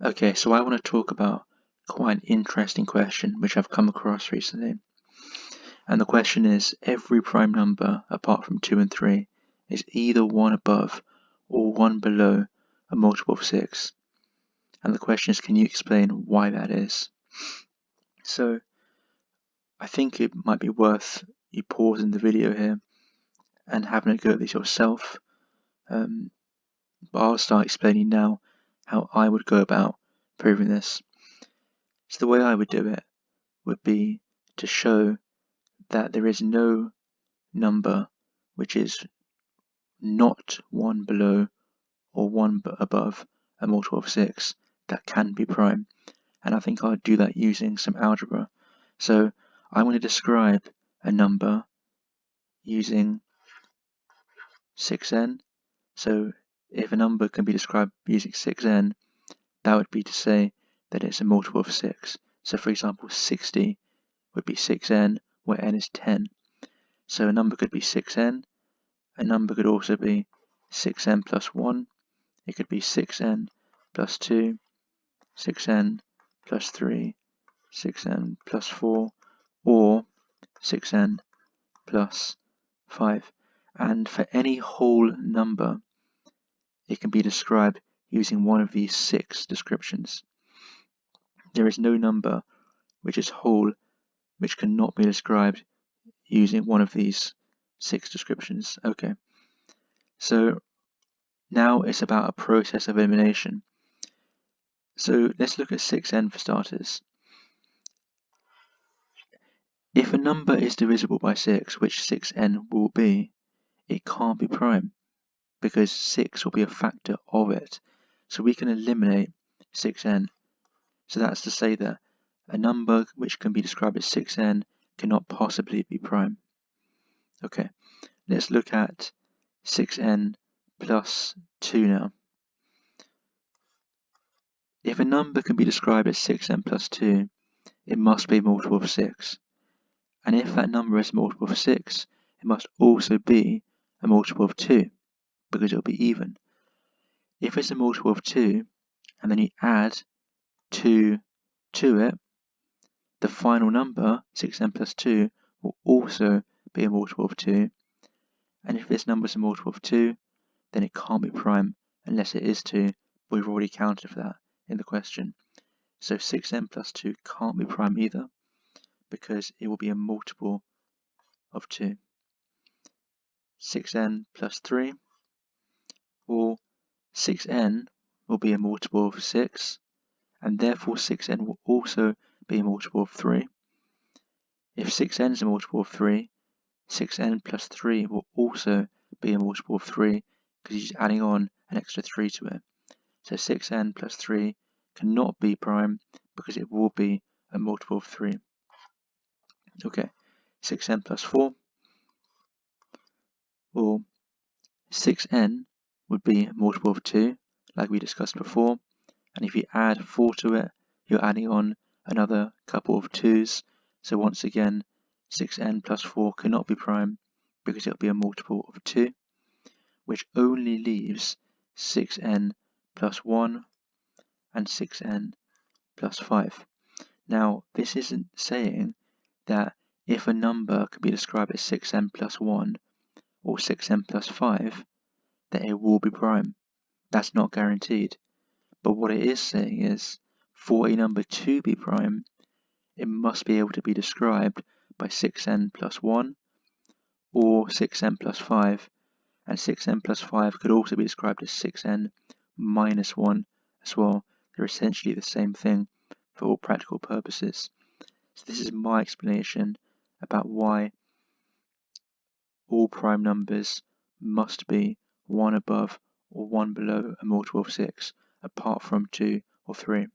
Okay, so I want to talk about quite an interesting question which I've come across recently. And the question is, every prime number apart from 2 and 3 is either 1 above or 1 below a multiple of 6. And the question is, can you explain why that is? So I think it might be worth you pausing the video here and having a go at this yourself. But I'll start explaining now how I would go about proving this. So the way I would do it would be to show that there is no number which is not 1 below or 1 above a multiple of 6 that can be prime. And I think I'll do that using some algebra. So I'm going to describe a number using 6n. So if a number can be described using 6n, that would be to say that it's a multiple of 6. So for example, 60 would be 6n, where n is 10. So a number could be 6n. A number could also be 6n plus 1. It could be 6n plus 2, 6n plus 3, 6n plus 4, or 6n plus 5. And for any whole number, it can be described using one of these 6 descriptions. There is no number which is whole which cannot be described using one of these 6 descriptions. Okay, so now it's about a process of elimination. So let's look at 6n for starters. If a number is divisible by 6, which 6n will be, it can't be prime, because 6 will be a factor of it. So we can eliminate 6n. So that's to say that a number which can be described as 6n cannot possibly be prime. Okay, let's look at 6n plus 2 now. If a number can be described as 6n plus 2, it must be a multiple of 6. And if that number is a multiple of 6, it must also be a multiple of 2, because it will be even. If it's a multiple of 2, and then you add 2 to it, the final number, 6n plus 2, will also be a multiple of 2. And if this number is a multiple of 2, then it can't be prime unless it is 2. We've already counted for that in the question. So 6n plus 2 can't be prime either, because it will be a multiple of 2. 6n plus 3, or 6n will be a multiple of 6, and therefore 6n will also be a multiple of 3. If 6n is a multiple of 3, 6n plus 3 will also be a multiple of 3, because you're just adding on an extra 3 to it. So 6n plus 3 cannot be prime, because it will be a multiple of 3. Okay, 6n plus 4, or 6n would be a multiple of 2, like we discussed before, and if you add 4 to it, you're adding on another couple of 2's, so once again 6n plus 4 cannot be prime because it'll be a multiple of 2, which only leaves 6n plus 1 and 6n plus 5. Now this isn't saying that if a number can be described as 6n plus 1 or 6n plus 5, that it will be prime. That's not guaranteed. But what it is saying is, for a number to be prime, it must be able to be described by 6n plus 1 or 6n plus 5, and 6n plus 5 could also be described as 6n minus 1 as well. They're essentially the same thing for all practical purposes. So this is my explanation about why all prime numbers must be 1 above or 1 below a multiple of 6, apart from 2 or 3.